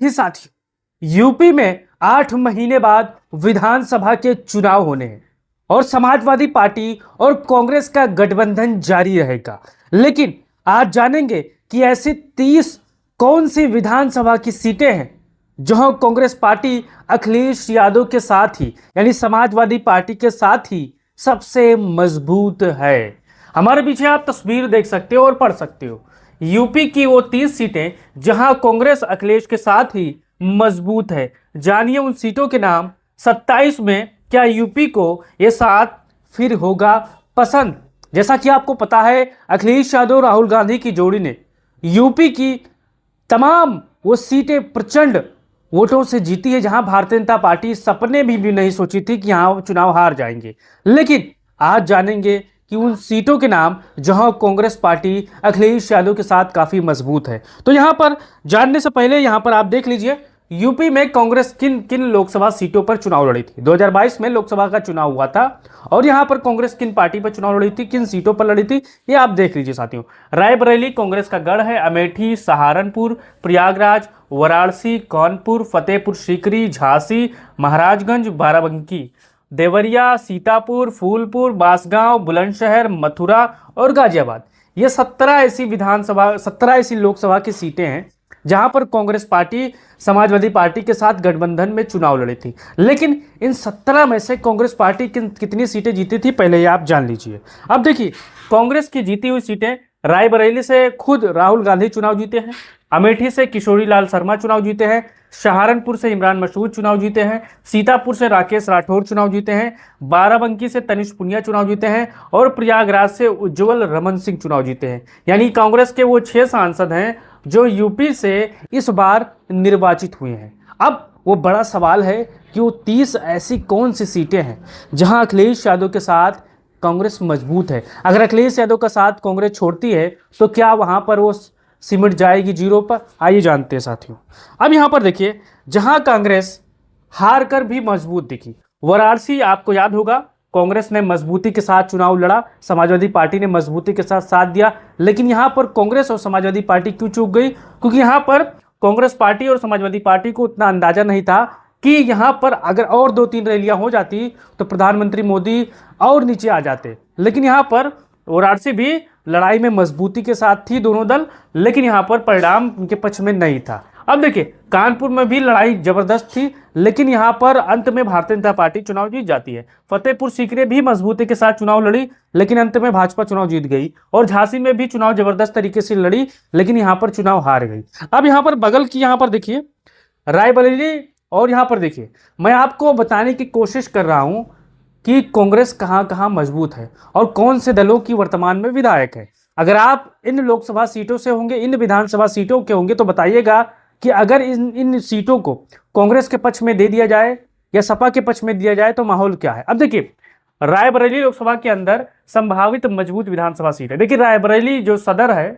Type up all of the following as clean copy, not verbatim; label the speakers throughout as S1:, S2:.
S1: ही साथियों, यूपी में 8 महीने बाद विधानसभा के चुनाव होने हैं और समाजवादी पार्टी और कांग्रेस का गठबंधन जारी रहेगा। लेकिन आज जानेंगे कि ऐसी 30 कौन सी विधानसभा की सीटें हैं जहां कांग्रेस पार्टी अखिलेश यादव के साथ ही यानी समाजवादी पार्टी के साथ ही सबसे मजबूत है। हमारे पीछे आप तस्वीर देख सकते हो और पढ़ सकते हो। यूपी की वो 30 सीटें जहां कांग्रेस अखिलेश के साथ ही मजबूत है। जानिए उन सीटों के नाम। 27 में क्या यूपी को ये साथ फिर होगा पसंद? जैसा कि आपको पता है, अखिलेश यादव राहुल गांधी की जोड़ी ने यूपी की तमाम वो सीटें प्रचंड वोटों से जीती है, जहां भारतीय जनता पार्टी सपने भी नहीं सोची थी कि यहां चुनाव हार जाएंगे। लेकिन आज जानेंगे कि उन सीटों के नाम जहां कांग्रेस पार्टी अखिलेश यादव के साथ काफी मजबूत है। तो यहां पर जानने से पहले यहां पर आप देख लीजिए यूपी में कांग्रेस किन किन लोकसभा सीटों पर चुनाव लड़ी थी। 2022 में लोकसभा का चुनाव हुआ था और यहां पर कांग्रेस किन पार्टी पर चुनाव लड़ी थी, किन सीटों पर लड़ी थी, ये आप देख लीजिए साथियों। रायबरेली कांग्रेस का गढ़ है। अमेठी, सहारनपुर, प्रयागराज, वाराणसी, कानपुर, फतेहपुर सीकरी, झांसी, महाराजगंज, बाराबंकी, देवरिया, सीतापुर, फूलपुर, बांसगांव, बुलंदशहर, मथुरा और गाजियाबाद। ये 17 ऐसी लोकसभा की सीटें हैं जहां पर कांग्रेस पार्टी समाजवादी पार्टी के साथ गठबंधन में चुनाव लड़ी थी। लेकिन इन 17 में से कांग्रेस पार्टी कितनी सीटें जीती थी, पहले ये आप जान लीजिए। अब देखिए, कांग्रेस की जीती हुई सीटें, रायबरेली से खुद राहुल गांधी चुनाव जीते हैं, अमेठी से किशोरी लाल शर्मा चुनाव जीते हैं, सहारनपुर से इमरान मसूद चुनाव जीते हैं, सीतापुर से राकेश राठौर चुनाव जीते हैं, बाराबंकी से तनिष पुनिया चुनाव जीते हैं और प्रयागराज से उज्जवल रमन सिंह चुनाव जीते हैं। यानी कांग्रेस के वो 6 सांसद हैं जो यूपी से इस बार निर्वाचित हुए हैं। अब वो बड़ा सवाल है कि वो 30 ऐसी कौन सी सीटें हैं जहां अखिलेश यादव के साथ कांग्रेस मजबूत है। अगर अखिलेश यादव का साथ कांग्रेस छोड़ती है तो क्या वहां पर वो सिमट जाएगी जीरो पर? आइए जानते हैं साथियों। अब यहां पर देखिए, जहां कांग्रेस हार कर भी मजबूत दिखी, वाराणसी आपको याद होगा, कांग्रेस ने मजबूती के साथ चुनाव लड़ा, समाजवादी पार्टी ने मजबूती के साथ साथ दिया। लेकिन यहां पर कांग्रेस और समाजवादी पार्टी क्यों चूक गई? क्योंकि यहां पर कांग्रेस पार्टी और समाजवादी पार्टी को उतना अंदाजा नहीं था कि यहां पर अगर और 2-3 रैलियां हो जाती तो प्रधानमंत्री मोदी और नीचे आ जाते। लेकिन यहां पर वाराणसी भी लड़ाई में मजबूती के साथ थी दोनों दल, लेकिन यहां पर परिणाम उनके पक्ष में नहीं था। अब देखिए, कानपुर में भी लड़ाई जबरदस्त थी, लेकिन यहां पर अंत में भारतीय जनता पार्टी चुनाव जीत जाती है। फतेहपुर सीकरी भी मजबूती के साथ चुनाव लड़ी, लेकिन अंत में भाजपा चुनाव जीत गई। और झांसी में भी चुनाव जबरदस्त तरीके से लड़ी, लेकिन यहां पर चुनाव हार गई। अब यहां पर बगल की यहां पर देखिए रायबरेली, और यहां पर देखिए मैं आपको बताने की कोशिश कर रहा हूं कि कांग्रेस कहां कहां मजबूत है और कौन से दलों की वर्तमान में विधायक है। अगर आप इन लोकसभा सीटों से होंगे, इन विधानसभा सीटों के होंगे, तो बताइएगा कि अगर इन सीटों को कांग्रेस के पक्ष में दे दिया जाए या सपा के पक्ष में दिया जाए तो माहौल क्या है। अब देखिए, रायबरेली लोकसभा के अंदर संभावित मजबूत विधानसभा सीट है। देखिए, रायबरेली जो सदर है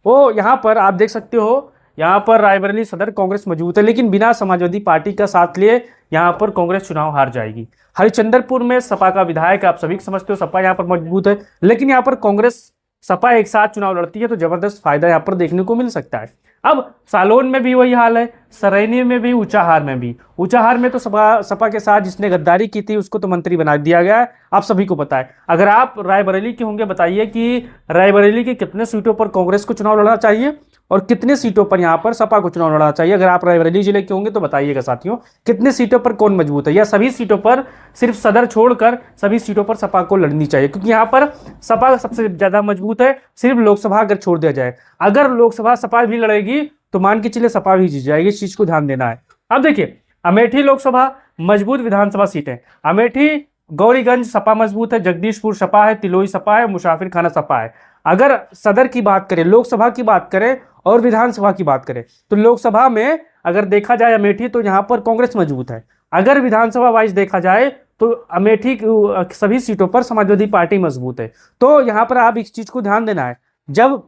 S1: वो यहाँ पर आप देख सकते हो, यहाँ पर रायबरेली सदर कांग्रेस मजबूत है, लेकिन बिना समाजवादी पार्टी का साथ लिए यहाँ पर कांग्रेस चुनाव हार जाएगी। हरिश्चंद्रपुर में सपा का विधायक आप सभी समझते हो, सपा यहाँ पर मजबूत है, लेकिन यहाँ पर कांग्रेस सपा एक साथ चुनाव लड़ती है तो जबरदस्त फायदा यहाँ पर देखने को मिल सकता है। अब सालोन में भी वही हाल है, सरैनी में भी, ऊंचाहार में भी। ऊंचाहार में तो सपा के साथ जिसने गद्दारी की थी उसको तो मंत्री बना दिया गया है, आप सभी को पता है। अगर आप रायबरेली के होंगे, बताइए कि रायबरेली की कितने सीटों पर कांग्रेस को चुनाव लड़ना चाहिए और कितने सीटों पर यहाँ पर सपा को चुनाव लड़ना चाहिए। अगर आप रायबरेली जिले के होंगे तो बताइएगा साथियों, कितने सीटों पर कौन मजबूत है, या सभी सीटों पर सिर्फ सदर छोड़कर सभी सीटों पर सपा को लड़नी चाहिए? क्योंकि यहाँ पर सपा सबसे ज्यादा मजबूत है, सिर्फ लोकसभा अगर छोड़ दिया जाए। अगर लोकसभा सपा भी लड़ेगी तो मान के चलिए सपा भी जीत जाएगी, इस चीज को ध्यान देना है। अब देखिए, अमेठी लोकसभा मजबूत विधानसभा सीट है। अमेठी, गौरीगंज सपा मजबूत है, जगदीशपुर सपा है, तिलोई सपा है, मुसाफिर खाना सपा है। अगर सदर की बात करें, लोकसभा की बात करें और विधानसभा की बात करें तो लोकसभा में अगर देखा जाए अमेठी तो यहाँ पर कांग्रेस मजबूत है। अगर विधानसभा वाइज देखा जाए तो अमेठी सभी सीटों पर समाजवादी पार्टी मजबूत है। तो यहाँ पर आप इस चीज को ध्यान देना है, जब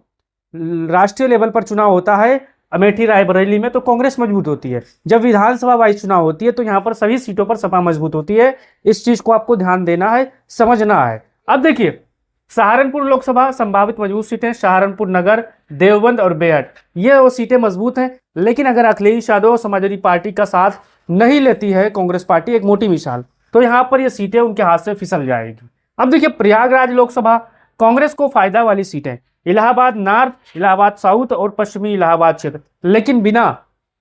S1: राष्ट्रीय लेवल पर चुनाव होता है अमेठी रायबरेली में तो कांग्रेस मजबूत होती है, जब विधानसभा वाइज चुनाव होती है तो यहाँ पर सभी सीटों पर सपा मजबूत होती है। इस चीज को आपको ध्यान देना है, समझना है। अब देखिए, सहारनपुर लोकसभा संभावित मजबूत सीटें, सहारनपुर नगर, देवबंद और बेहट, ये वो सीटें मजबूत हैं, लेकिन अगर अखिलेश यादव और समाजवादी पार्टी का साथ नहीं लेती है कांग्रेस पार्टी, एक मोटी मिसाल, तो यहाँ पर ये सीटें उनके हाथ से फिसल जाएगी। अब देखिए, प्रयागराज लोकसभा कांग्रेस को फायदा वाली सीटें, इलाहाबाद नॉर्थ, इलाहाबाद साउथ और पश्चिमी इलाहाबाद क्षेत्र, लेकिन बिना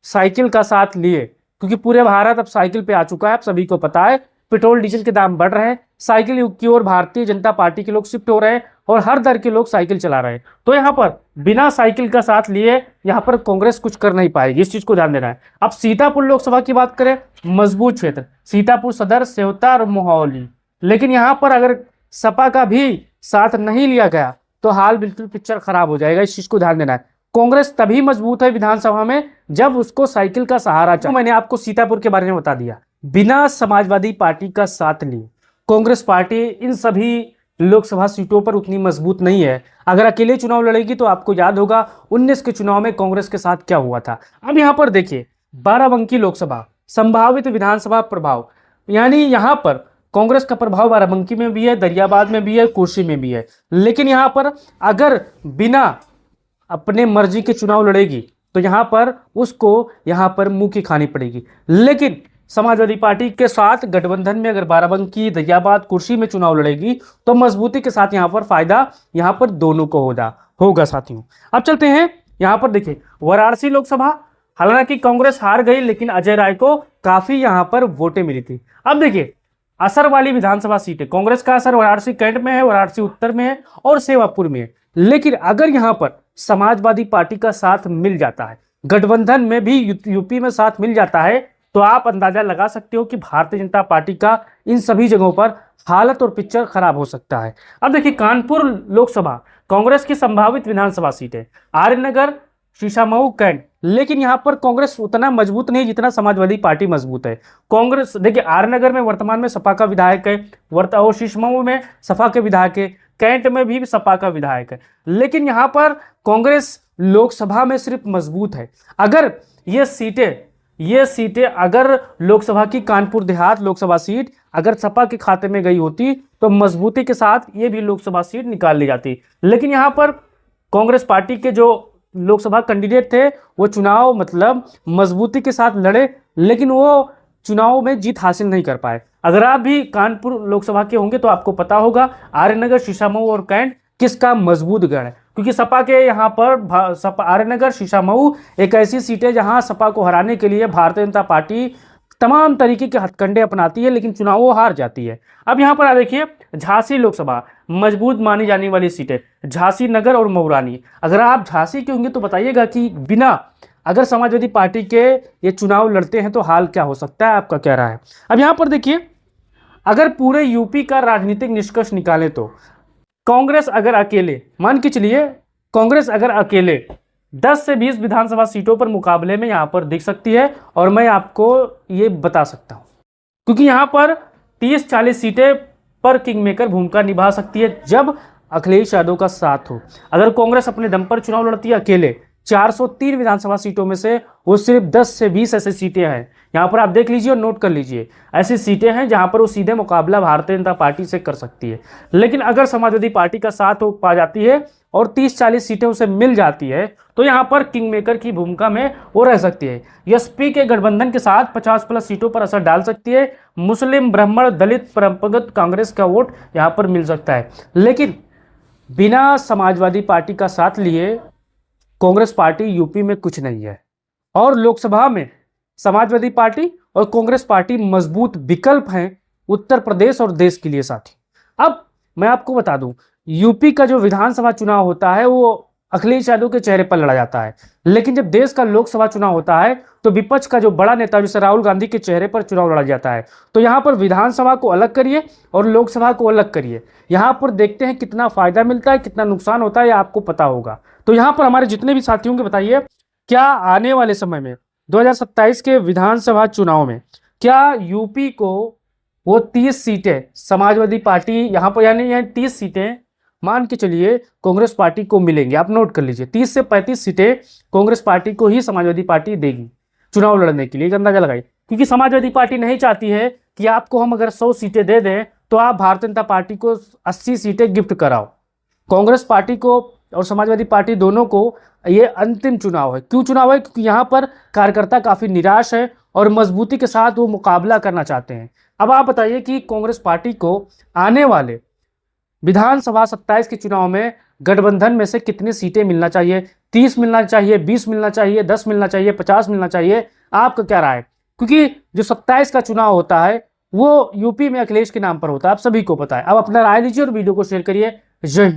S1: साइकिल का साथ लिए, क्योंकि पूरे भारत अब साइकिल पे आ चुका है। आप सभी को पता है पेट्रोल डीजल के दाम बढ़ रहे हैं, साइकिल युग की ओर भारतीय जनता पार्टी के लोग शिफ्ट हो रहे हैं और हर दर के लोग साइकिल चला रहे हैं। तो यहाँ पर बिना साइकिल का साथ लिए यहाँ पर कांग्रेस कुछ कर नहीं पाएगी, इस चीज को ध्यान देना है। अब सीतापुर लोकसभा की बात करें, मजबूत क्षेत्र सीतापुर सदर, सेवता और मोहाली, लेकिन यहाँ पर अगर सपा का भी साथ नहीं लिया गया तो हाल बिल्कुल पिक्चर खराब हो जाएगा, इस चीज को ध्यान देना है। कांग्रेस तभी मजबूत है विधानसभा में जब उसको साइकिल का सहारा चाहिए। मैंने आपको सीतापुर के बारे में बता दिया। बिना समाजवादी पार्टी का साथ लिए कांग्रेस पार्टी इन सभी लोकसभा सीटों पर उतनी मजबूत नहीं है। अगर अकेले चुनाव लड़ेगी तो आपको याद होगा 19 के चुनाव में कांग्रेस के साथ क्या हुआ था। अब यहां पर देखिए, बाराबंकी लोकसभा संभावित विधानसभा प्रभाव, यानी यहां पर कांग्रेस का प्रभाव बाराबंकी में भी है, दरियाबाद में भी है, कुर्सी में भी है। लेकिन यहां पर अगर बिना अपने मर्जी के चुनाव लड़ेगी तो यहां पर उसको यहां पर मुंह की खानी पड़ेगी। लेकिन समाजवादी पार्टी के साथ गठबंधन में अगर बाराबंकी, दरियाबाद, कुर्सी में चुनाव लड़ेगी तो मजबूती के साथ यहां पर फायदा यहां पर दोनों को होगा साथियों। अब चलते हैं यहां पर, देखिए वाराणसी लोकसभा, हालांकि कांग्रेस हार गई लेकिन अजय राय को काफी यहां पर वोटें मिली थी। अब देखिए, असर वाली विधानसभा सीटें, कांग्रेस का असर वाराणसी कैंट में है, वाराणसी उत्तर में है और सेवापुर में है। लेकिन अगर यहां पर समाजवादी पार्टी का साथ मिल जाता है, गठबंधन में भी यूपी में साथ मिल जाता है, तो आप अंदाजा लगा सकते हो कि भारतीय जनता पार्टी का इन सभी जगहों पर हालत और पिक्चर खराब हो सकता है। अब देखिए, कानपुर लोकसभा कांग्रेस की संभावित विधानसभा सीट है, आर्यनगर, शीशामऊ, कैंट, लेकिन यहां पर कांग्रेस उतना मजबूत नहीं जितना समाजवादी पार्टी मजबूत है। कांग्रेस देखिए, आर्यनगर में वर्तमान में सपा का विधायक है, और शीशामऊ में सपा के विधायक है, कैंट में भी सपा का विधायक है। लेकिन यहां पर कांग्रेस लोकसभा में सिर्फ मजबूत है। अगर ये सीटें अगर लोकसभा की कानपुर देहात लोकसभा सीट अगर सपा के खाते में गई होती तो मजबूती के साथ ये भी लोकसभा सीट निकाल ली जाती। लेकिन यहां पर कांग्रेस पार्टी के जो लोकसभा कैंडिडेट थे वो चुनाव मतलब मजबूती के साथ लड़े, लेकिन वो चुनाव में जीत हासिल नहीं कर पाए। अगर आप भी कानपुर लोकसभा के होंगे तो आपको पता होगा आर्यनगर, शीशामऊ और कैंट किसका मजबूत गढ़ है, क्योंकि सपा के यहाँ पर आर्यनगर, शीशामऊ एक ऐसी सीट है जहां सपा को हराने के लिए भारतीय जनता पार्टी तमाम तरीके के हथकंडे अपनाती है, लेकिन चुनाव वो हार जाती है। अब यहाँ पर आप देखिए, झांसी लोकसभा मजबूत मानी जाने वाली सीटें, झांसी नगर और मऊरानी। अगर आप झांसी के होंगे तो बताइएगा कि बिना अगर समाजवादी पार्टी के ये चुनाव लड़ते हैं तो हाल क्या हो सकता है, आपका क्या राय है। अब यहाँ पर देखिए, अगर पूरे यूपी का राजनीतिक निष्कर्ष निकालें तो कांग्रेस अगर अकेले, मान के चलिए कांग्रेस अगर अकेले 10 से 20 विधानसभा सीटों पर मुकाबले में यहां पर दिख सकती है, और मैं आपको ये बता सकता हूं क्योंकि यहां पर 30-40 सीटें पर किंगमेकर भूमिका निभा सकती है जब अखिलेश यादव का साथ हो। अगर कांग्रेस अपने दम पर चुनाव लड़ती है अकेले 403 विधानसभा सीटों में से वो सिर्फ 10 से 20 ऐसी सीटें हैं, यहाँ पर आप देख लीजिए और नोट कर लीजिए, ऐसी सीटें हैं जहां पर वो सीधे मुकाबला भारतीय जनता पार्टी से कर सकती है। लेकिन अगर समाजवादी पार्टी का साथ हो पा जाती है और 30-40 सीटें उसे मिल जाती है तो यहाँ पर किंग मेकर की भूमिका में वो रह सकती है। एसपी के गठबंधन के साथ 50+ सीटों पर असर डाल सकती है। मुस्लिम, ब्राह्मण, दलित, परंपरागत कांग्रेस का वोट यहाँ पर मिल सकता है। लेकिन बिना समाजवादी पार्टी का साथ लिए कांग्रेस पार्टी यूपी में कुछ नहीं है, और लोकसभा में समाजवादी पार्टी और कांग्रेस पार्टी मजबूत विकल्प हैं उत्तर प्रदेश और देश के लिए साथी। अब मैं आपको बता दूं, यूपी का जो विधानसभा चुनाव होता है वो अखिलेश यादव के चेहरे पर लड़ा जाता है, लेकिन जब देश का लोकसभा चुनाव होता है तो विपक्ष का जो बड़ा नेता जैसे राहुल गांधी के चेहरे पर चुनाव लड़ा जाता है। तो यहाँ पर विधानसभा को अलग करिए और लोकसभा को अलग करिए, यहाँ पर देखते हैं कितना फायदा मिलता है, कितना नुकसान होता है, आपको पता होगा। तो यहाँ पर हमारे जितने भी साथियों के बताइए, क्या आने वाले समय में 2027 के विधानसभा चुनाव में क्या यूपी को वो 30 सीटें समाजवादी पार्टी यहाँ पर, यानी 30 सीटें मान के चलिए कांग्रेस पार्टी को मिलेंगे, आप नोट कर लीजिए 30 से 35 सीटें कांग्रेस पार्टी को ही समाजवादी पार्टी देगी चुनाव लड़ने के लिए, एक अंदाजा लगाइए। क्योंकि समाजवादी पार्टी नहीं चाहती है कि आपको हम अगर 100 सीटें दे दें तो आप भारतीय जनता पार्टी को 80 सीटें गिफ्ट कराओ। कांग्रेस पार्टी को और समाजवादी पार्टी दोनों को ये अंतिम चुनाव है। क्यों चुनाव है? क्योंकि यहाँ पर कार्यकर्ता काफ़ी निराश है और मजबूती के साथ वो मुकाबला करना चाहते हैं। अब आप बताइए कि कांग्रेस पार्टी को आने वाले विधानसभा 27 के चुनाव में गठबंधन में से कितनी सीटें मिलना चाहिए? 30 मिलना चाहिए, 20 मिलना चाहिए, 10 मिलना चाहिए, 50 मिलना चाहिए? आपका क्या राय है? क्योंकि जो 27 का चुनाव होता है वो यूपी में अखिलेश के नाम पर होता है, आप सभी को पता है। अब अपना राय लीजिए और वीडियो को शेयर करिए। जय हिंद।